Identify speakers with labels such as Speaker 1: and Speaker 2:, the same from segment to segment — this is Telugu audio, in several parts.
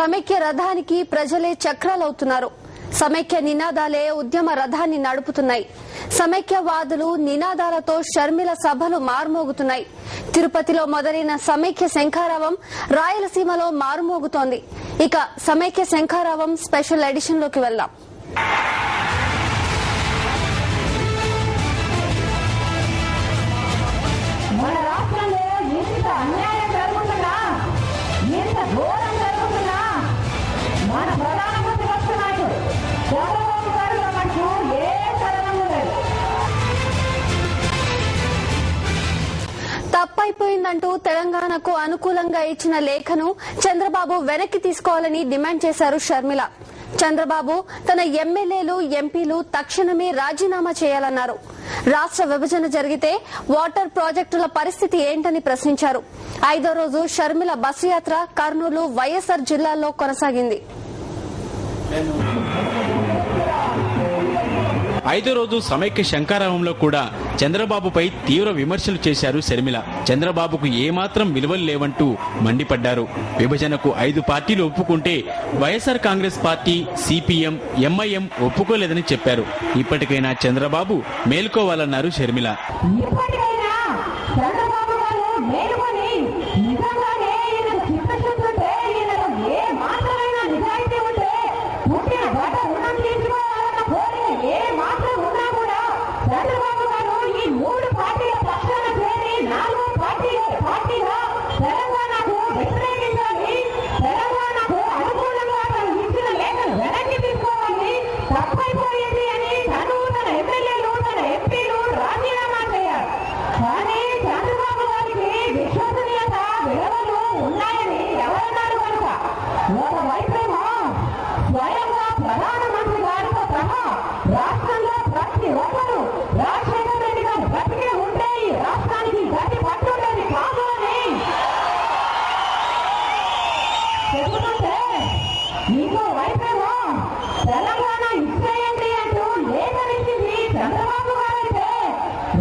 Speaker 1: సమైక్య రథానికి ప్రజలే చక్రాలవుతున్నారు. సమైక్య నినాదాలే ఉద్యమ రథాన్ని నడుపుతున్నాయి. సమైక్యవాదులు నినాదాలతో షర్మిల సభలు మార్మోగుతున్నాయి. తిరుపతిలో మొదలైన సమైక్య శంఖారావం రాయలసీమలో మారుమోగుతోంది. ఇక సమైక్య శంఖారావం స్పెషల్ ఎడిషన్ లోకి వెళ్దాం.
Speaker 2: మన రాష్ట్రంలో ఎంత అన్యాయం జరుగుతున్నా, ఎంత ఘోరం జరుగుతున్నా మన ప్రధానమంత్రి వస్తున్నాడు చంద్రబాబు గారు మనకు ఏ కారణము లేదు.
Speaker 1: తప్పైపోయిందంటూ తెలంగాణకు అనుకూలంగా ఇచ్చిన లేఖను చంద్రబాబు వెనక్కి తీసుకోవాలని డిమాండ్ చేశారు షర్మిల. చంద్రబాబు తన ఎమ్మెల్యేలు, ఎంపీలు తక్షణమే రాజీనామా చేయాలన్నారు. రాష్ట్ర విభజన జరిగితే వాటర్ ప్రాజెక్టుల పరిస్థితి ఏంటని ప్రశ్నించారు. 5వ రోజు షర్మిల బస్సు యాత్ర కర్నూలు, వైఎస్ఆర్ జిల్లాల్లో కొనసాగింది.
Speaker 3: 5వ రోజు సమైక్య శంఖారావంలో కూడా చంద్రబాబుపై తీవ్ర విమర్శలు చేశారు షర్మిల. చంద్రబాబుకు ఏమాత్రం విలువలు లేవంటూ మండిపడ్డారు. విభజనకు 5 పార్టీలు ఒప్పుకుంటే వైఎస్ఆర్ కాంగ్రెస్ పార్టీ, సిపిఎం, ఎంఐఎం ఒప్పుకోలేదని చెప్పారు. ఇప్పటికైనా చంద్రబాబు మేల్కోవాలన్నారు షర్మిల.
Speaker 2: ప్రధానమంత్రి గారితో సహా రాష్ట్రంలో ప్రతి ఒక్కరూ రాజశేఖర రెడ్డి గారు బతికే ఉంటే ఈ రాష్ట్రానికి గట్టి పట్టుండేది కాదు అని చెబుతుంటే, ఇంకో వైపేమో తెలంగాణ ఇచ్చేయండి అంటూ లేఖనిచ్చింది చంద్రబాబు గారైతే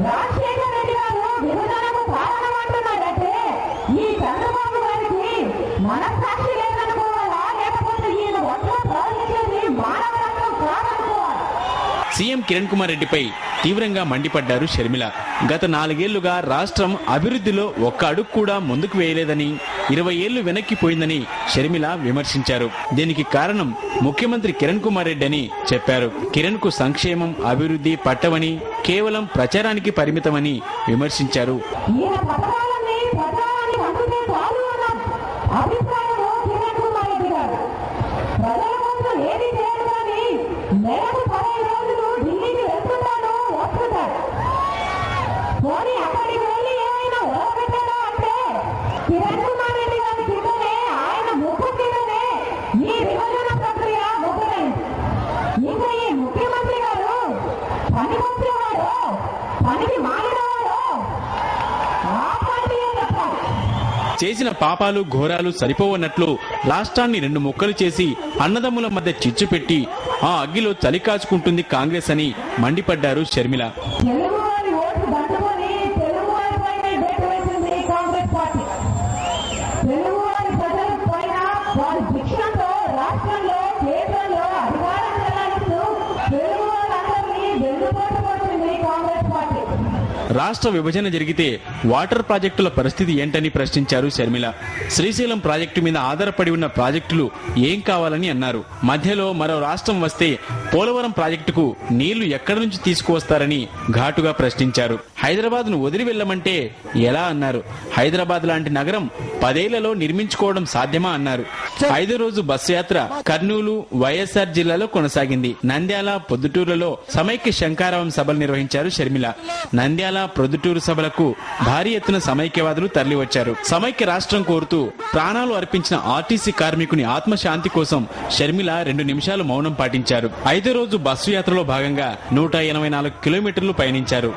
Speaker 2: రాజశేఖర రెడ్డి గారు విభజనకు కారణమంటున్నారంటే ఈ చంద్రబాబు గారికి మనస్సాక్షి లేదనుకోవాలా, లేకపోతే ఈయన ఒంట్లో ప్రవహించేది మానవత్వం కాదనుకోవాలి.
Speaker 3: సీఎం కిరణ్ కుమార్ రెడ్డిపై తీవ్రంగా మండిపడ్డారు షర్మిల. గత 4 ఏళ్లుగా రాష్ట్రం అభివృద్ధిలో ఒక్క అడుగు కూడా ముందుకు వేయలేదని, 20 ఏళ్లు వెనక్కిపోయిందని షర్మిల విమర్శించారు. దీనికి కారణం ముఖ్యమంత్రి కిరణ్ కుమార్ రెడ్డి అని చెప్పారు. కిరణ్ కు సంక్షేమం, అభివృద్ధి పట్టవని, కేవలం ప్రచారానికి పరిమితమని విమర్శించారు. చేసిన పాపాలు, ఘోరాలు సరిపోవన్నట్లు రాష్ట్రాన్ని 2 ముక్కలు చేసి అన్నదమ్ముల మధ్య చిచ్చు పెట్టి ఆ అగ్గిలో చలి కాచుకుంటుంది కాంగ్రెస్ అని మండిపడ్డారు షర్మిల. రాష్ట్ర విభజన జరిగితే వాటర్ ప్రాజెక్టుల పరిస్థితి ఏంటని ప్రశ్నించారు షర్మిల. శ్రీశైలం ప్రాజెక్టు మీద ఆధారపడి ఉన్న ప్రాజెక్టులు ఏం కావాలని అన్నారు. మధ్యలో మరో రాష్ట్రం వస్తే పోలవరం ప్రాజెక్టుకు నీళ్లు ఎక్కడి నుంచి తీసుకువస్తారని ఘాటుగా ప్రశ్నించారు. హైదరాబాద్ ను వదిలి వెళ్లమంటే ఎలా అన్నారు. హైదరాబాద్ లాంటి నగరం 10 ఏళ్లలో నిర్మించుకోవడం సాధ్యమా అన్నారు. 5వ రోజు బస్సు యాత్ర కర్నూలు, వైఎస్ఆర్ జిల్లాలో కొనసాగింది. నంద్యాల, పొద్దుటూరులో సమైక్య శంఖారావం సభలు నిర్వహించారు షర్మిల. నంద్యాల, ప్రొద్దుటూరు సభలకు భారీ ఎత్తున సమైక్యవాదులు తరలివచ్చారు. సమైక్య రాష్ట్రం కోరుతూ ప్రాణాలు అర్పించిన ఆర్టీసీ కార్మికుని ఆత్మశాంతి కోసం షర్మిల 2 నిమిషాలు మౌనం పాటించారు. 5వ రోజు బస్సు యాత్రలో భాగంగా 184 కిలోమీటర్లు పయనించారు.